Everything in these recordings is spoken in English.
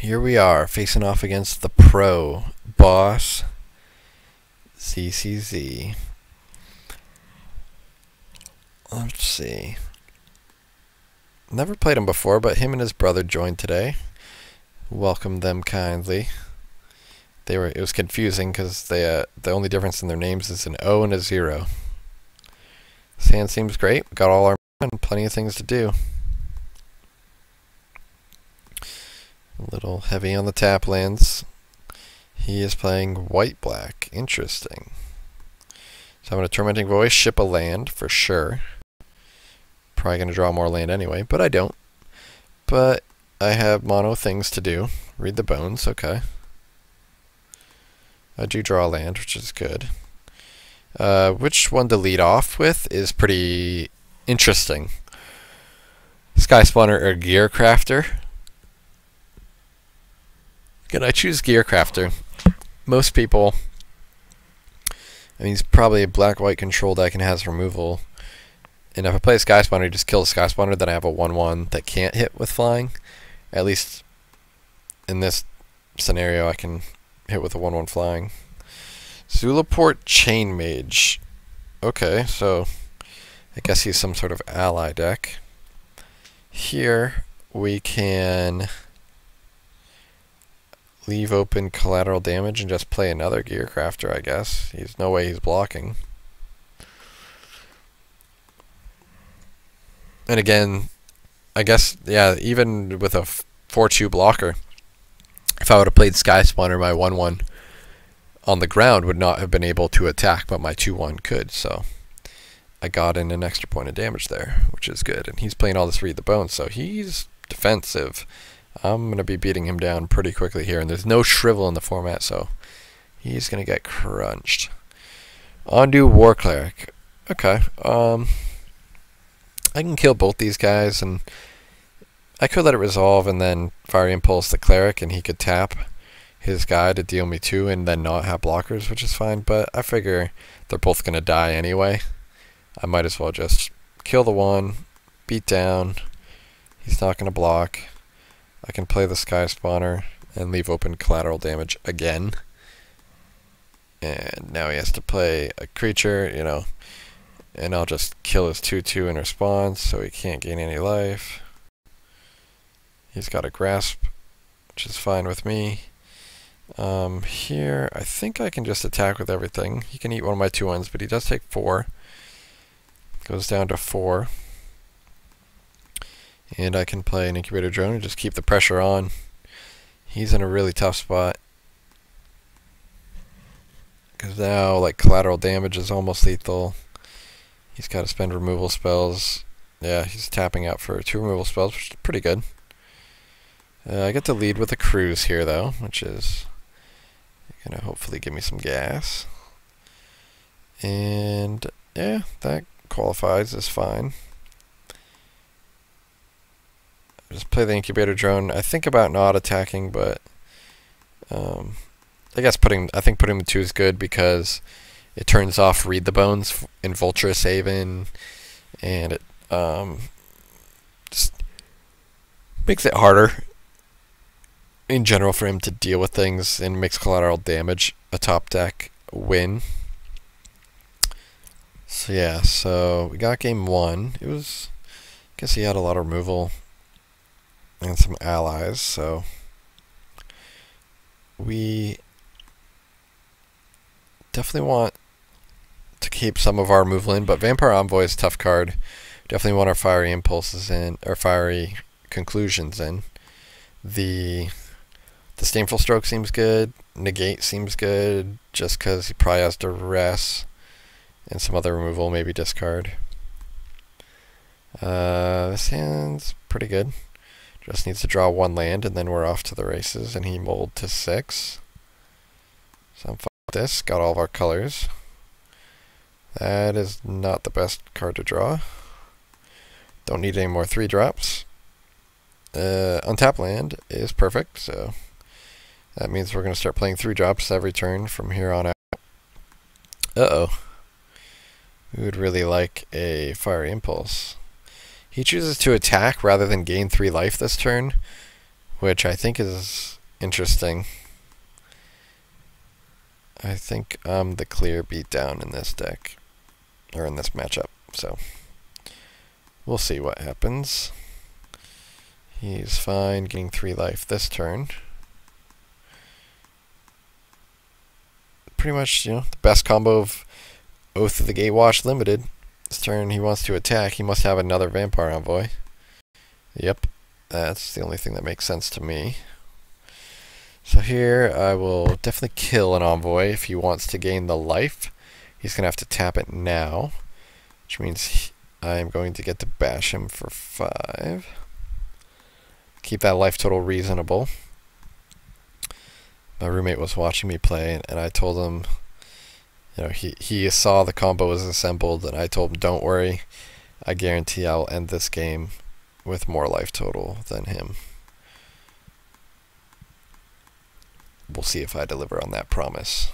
Here we are, facing off against the pro boss, ZCZ. Let's see. Never played him before, but him and his brother joined today. Welcomed them kindly. It was confusing because the only difference in their names is an O and a 0. This hand seems great. We got all our men and plenty of things to do. A little heavy on the tap lands. He is playing white-black. Interesting. So I'm going to Tormenting Voice, ship a land for sure. Probably going to draw more land anyway, but I don't. But I have mono things to do. Read the bones, okay. I do draw a land, which is good. Which one to lead off with is pretty interesting. Sky Spawner or Gear Crafter? Again, I choose Gear Crafter. Most people, I mean, he's probably a black-white control deck and has removal. And if I play a Sky Spawner, he just kills a Sky Spawner, then I have a 1/1 that can't hit with flying. At least in this scenario, I can hit with a 1/1 flying. Zulaport Chain Mage. Okay, so I guess he's some sort of ally deck. Here we can leave open collateral damage and just play another Gear Crafter, I guess. There's no way he's blocking. And again, I guess, yeah, even with a 4/2 blocker, if I would have played Sky Spawner, my 1/1 on the ground would not have been able to attack, but my 2/1 could, so I got in an extra point of damage there, which is good. And he's playing all this Read the Bones, so he's defensive. I'm going to be beating him down pretty quickly here, and there's no Shrivel in the format, so he's going to get crunched. Undo War Cleric. Okay, I can kill both these guys, and I could let it resolve and then Fiery Impulse the Cleric, and he could tap his guy to deal me 2 and then not have blockers, which is fine, but I figure they're both going to die anyway. I might as well just kill the one, beat down. He's not going to block. I can play the Sky Spawner and leave open collateral damage again. And now he has to play a creature, you know, and I'll just kill his 2/2 in response so he can't gain any life. He's got a Grasp, which is fine with me. Here, I think I can just attack with everything. He can eat one of my 2/1s, but he does take 4. Goes down to 4. And I can play an Incubator Drone and just keep the pressure on. He's in a really tough spot. Because now, like, collateral damage is almost lethal. He's got to spend removal spells. Yeah, he's tapping out for 2 removal spells, which is pretty good. I get to lead with a Cruise here, though, which is going to hopefully give me some gas. And, yeah, that qualifies as fine. Just play the Incubator Drone. I think about not attacking, but I guess putting the 2 is good because it turns off Read the Bones and Vulturous Haven, and it just makes it harder in general for him to deal with things and makes collateral damage a top deck win. So yeah, so we got game 1. It was, I guess he had a lot of removal and some allies, so we definitely want to keep some of our removal in, but Vampire Envoy is a tough card. Definitely want our Fiery Impulses in, or Fiery Conclusions in. The Disdainful Stroke seems good. Negate seems good, just because he probably has Duress and some other removal, maybe discard. This hand's pretty good. Just needs to draw 1 land, and then we're off to the races, and he mulled to 6. So I'm fine with this. Got all of our colors. That is not the best card to draw. Don't need any more 3-drops. Untap land is perfect, so that means we're going to start playing 3-drops every turn from here on out. Uh-oh. We would really like a Fiery Impulse. He chooses to attack rather than gain 3 life this turn, which I think is interesting. I think I'm the clear beatdown in this deck, or in this matchup, so we'll see what happens. He's fine getting 3 life this turn. Pretty much, the best combo of Oath of the Gatewatch Limited. This turn he wants to attack. He must have another Vampire Envoy. Yep, that's the only thing that makes sense to me. So here I will definitely kill an Envoy if he wants to gain the life. He's going to have to tap it now, which means I am going to get to bash him for 5. Keep that life total reasonable. My roommate was watching me play, and I told him, he saw the combo was assembled, and I told him, don't worry, I guarantee I'll end this game with more life total than him. We'll see if I deliver on that promise.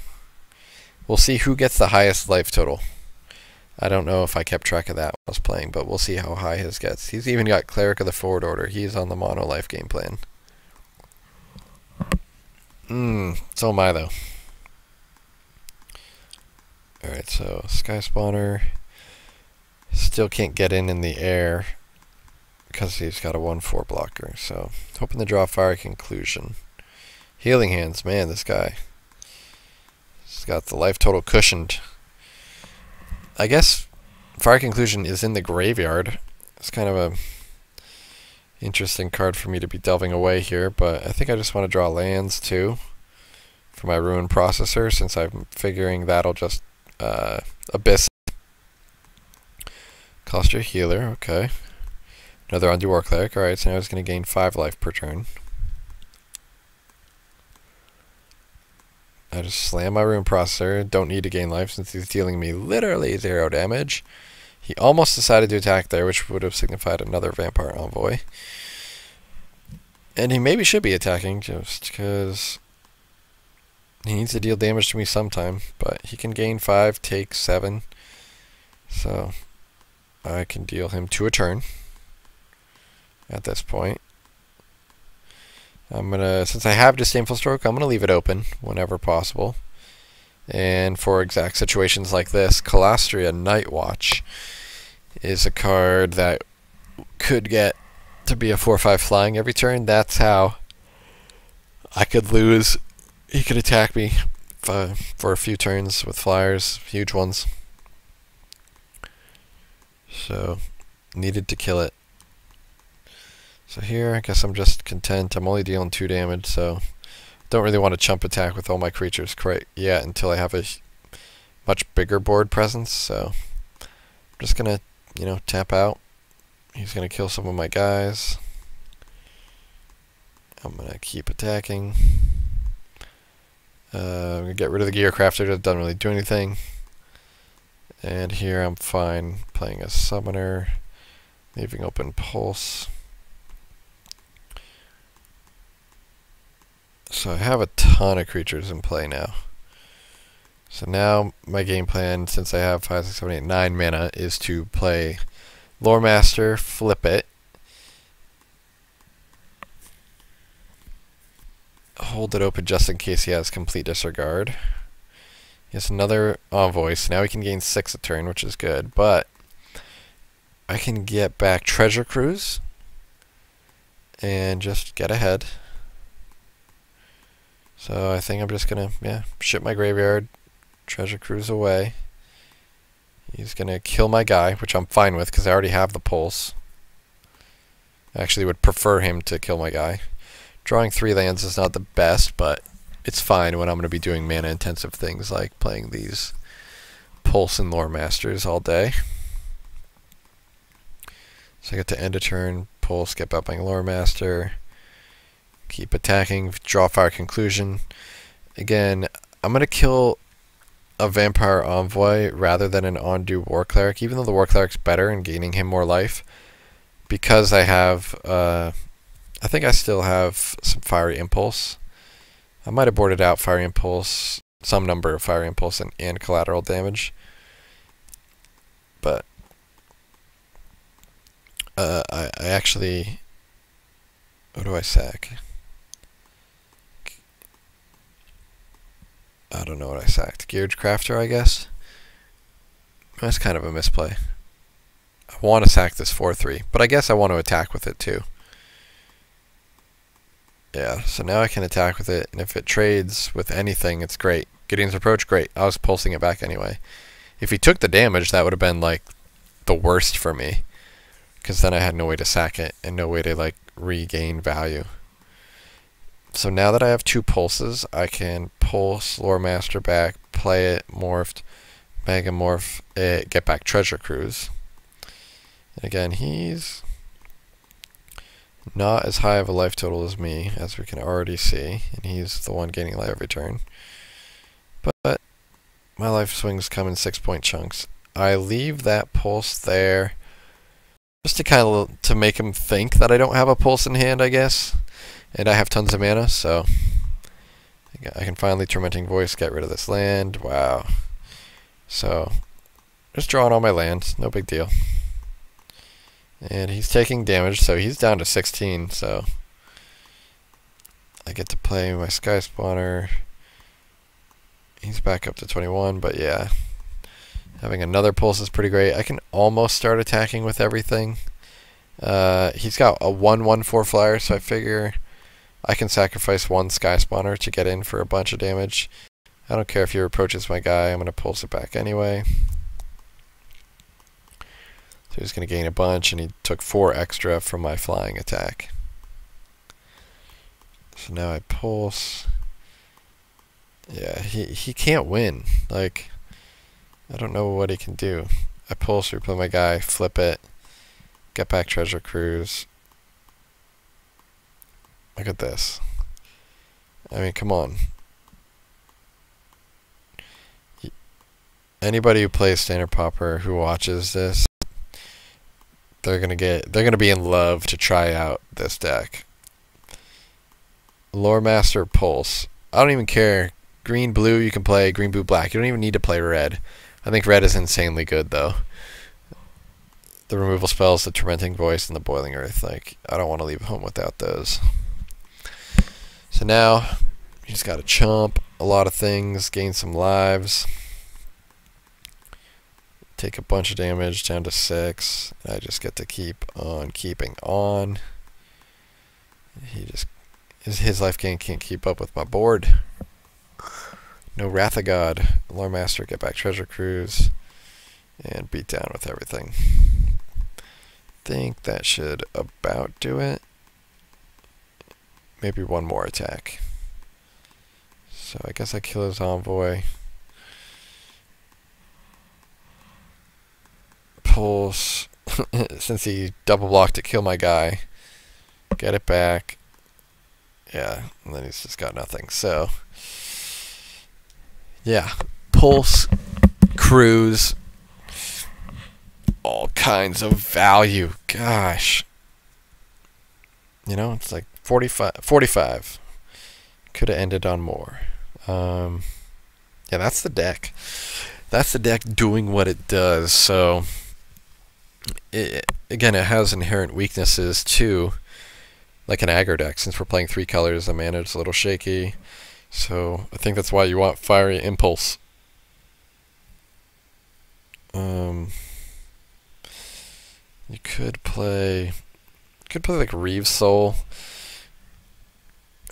We'll see who gets the highest life total. I don't know if I kept track of that when I was playing, but we'll see how high his gets. He's even got Cleric of the Forward Order. He's on the mono life game plan. So am I, though. Alright, so Sky Spawner still can't get in the air because he's got a 1/4 blocker. So, hoping to draw Fire Conclusion. Healing Hands, man, this guy. He's got the life total cushioned. I guess Fire Conclusion is in the graveyard. It's kind of a interesting card for me to be delving away here, but I think I just want to draw lands too for my Ruin Processor, since I'm figuring that'll just Abyss. Cost your healer, okay. Another Undo War Cleric, alright, so now he's going to gain 5 life per turn. I just slam my Ruin Processor, don't need to gain life since he's dealing me literally 0 damage. He almost decided to attack there, which would have signified another Vampire Envoy. And he maybe should be attacking, just because he needs to deal damage to me sometime. But he can gain 5, take 7. So I can deal him 2 a turn at this point. Since I have Disdainful Stroke, I'm gonna leave it open whenever possible. And for exact situations like this, Calastria Night Watch is a card that could get to be a 4/5 flying every turn. That's how I could lose. He could attack me for a few turns with flyers, huge ones. So, needed to kill it. So here, I guess I'm just content. I'm only dealing 2 damage, so don't really want to chump attack with all my creatures quite yet until I have a much bigger board presence. So I'm just gonna, tap out. He's gonna kill some of my guys. I'm gonna keep attacking. I'm gonna get rid of the Gear Crafter. That doesn't really do anything. And here I'm fine playing a Summoner, leaving open Pulse. So I have a ton of creatures in play now. So now my game plan, since I have 5, 6, 7, 8, 9 mana, is to play Lore Master, flip it, hold it open just in case he has complete disregard. He has another Envoy, so now he can gain 6 a turn, which is good, but I can get back Treasure Cruise and just get ahead. So I think I'm just gonna, ship my graveyard, Treasure Cruise away. He's gonna kill my guy, which I'm fine with because I already have the pulse. I actually would prefer him to kill my guy. Drawing 3 lands is not the best, but it's fine when I'm gonna be doing mana intensive things like playing these Pulse and Lore Masters all day. So I get to end a turn, Pulse, get back my Lore Master. Keep attacking, draw Fire Conclusion. Again, I'm going to kill a Vampire Envoy rather than an Undo War Cleric, even though the War Cleric's better and gaining him more life. Because I have, I think I still have some Fiery Impulse. I might have boarded out Fiery Impulse, some number of Fiery Impulse and collateral damage. But I actually, what do I sack? I don't know what I sacked. Geared Crafter, I guess? That's kind of a misplay. I want to sack this 4-3, but I guess I want to attack with it too. Yeah, so now I can attack with it, and if it trades with anything, it's great. Gideon's Approach, great. I was pulsing it back anyway. If he took the damage, that would have been, like, the worst for me. Because then I had no way to sack it, and no way to, like, regain value. So now that I have 2 pulses, I can pulse Lore Master back, play it, morphed, Megamorph it, get back Treasure Cruise. And again, he's not as high of a life total as me, as we can already see, and he's the one gaining life every turn. But my life swings come in 6-point chunks. I leave that pulse there just to kind of to make him think that I don't have a pulse in hand, I guess. And I have tons of mana, so I can finally Tormenting Voice, get rid of this land. Wow. So just drawing all my lands, no big deal. And he's taking damage, so he's down to 16, so I get to play my Sky Spawner. He's back up to 21, but yeah. Having another pulse is pretty great. I can almost start attacking with everything. He's got a 1/1/4 flyer, so I figure I can sacrifice 1 Sky Spawner to get in for a bunch of damage. I don't care if he approaches my guy, I'm going to pulse it back anyway. So he's going to gain a bunch, and he took 4 extra from my flying attack. So now I pulse. Yeah, he can't win. Like, I don't know what he can do. I pulse, replay my guy, flip it, get back Treasure Cruise. Look at this. I mean, come on. Anybody who plays Standard Pauper who watches this, they're gonna be in love to try out this deck. Lore Master Pulse. I don't even care. Green, blue, you can play green, blue, black. You don't even need to play red. I think red is insanely good, though. The removal spells, the Tormenting Voice, and the Boiling Earth. Like, I don't want to leave home without those. So now, you just got to chomp a lot of things, gain some lives, take a bunch of damage down to 6. And I just get to keep on keeping on. He just his life gain can't keep up with my board. No Wrath of God. Lore Master, get back Treasure Cruise, and beat down with everything. Think that should about do it. Maybe one more attack. So I guess I kill his Envoy. Pulse. Since he double blocked to kill my guy. Get it back. Yeah, and then he's just got nothing. So, yeah. Pulse, Cruise, all kinds of value. Gosh. You know, it's like 45. Could have ended on more. Yeah, that's the deck. That's the deck doing what it does. So, again, it has inherent weaknesses too. Like an aggro deck, since we're playing 3 colors, the mana is a little shaky. So I think that's why you want Fiery Impulse. You could play like Reeve's Soul.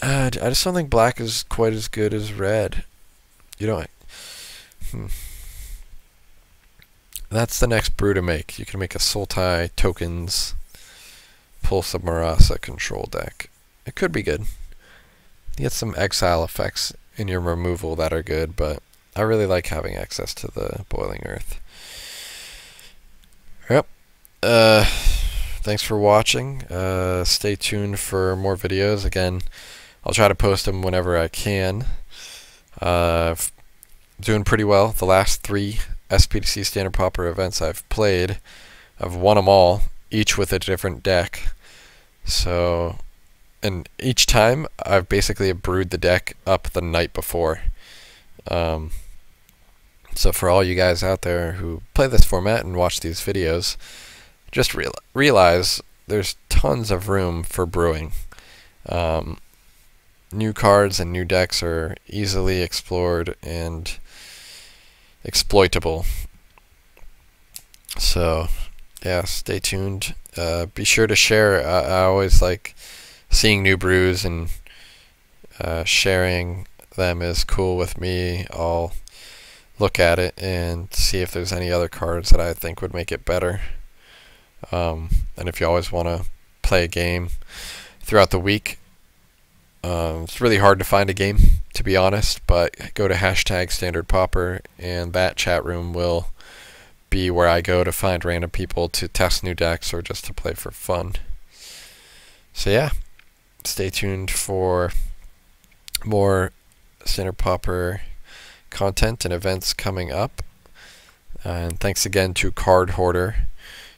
I just don't think black is quite as good as red. You know, that's the next brew to make. You can make a Sultai tokens Pulse of Marasa control deck. It could be good. You get some exile effects in your removal that are good, but I really like having access to the Boiling Earth. Yep. Thanks for watching. Stay tuned for more videos. Again, I'll try to post them whenever I can. Doing pretty well. The last 3 SPDC Standard Pauper events I've played, I've won them all, each with a different deck. So, and each time I've basically brewed the deck up the night before. So for all you guys out there who play this format and watch these videos, just realize there's tons of room for brewing. new cards and new decks are easily explored and exploitable. So yeah, stay tuned. Be sure to share. I always like seeing new brews, and sharing them is cool with me. I'll look at it and see if there's any other cards that I think would make it better. And if you always want to play a game throughout the week, it's really hard to find a game, to be honest, but go to #StandardPauper, and that chat room will be where I go to find random people to test new decks or just to play for fun. So yeah, stay tuned for more Standard Pauper content and events coming up. And thanks again to Card Hoarder.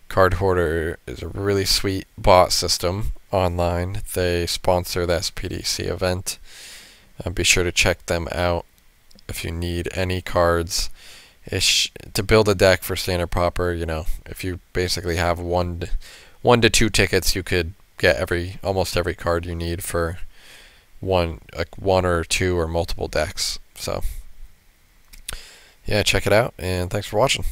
Card Hoarder is a really sweet bot system online. They sponsor the SPDC event. Be sure to check them out if you need any cards. To build a deck for Standard Pauper, you know, if you basically have one to two tickets, you could get almost every card you need for one or two or multiple decks. So yeah, check it out, and thanks for watching.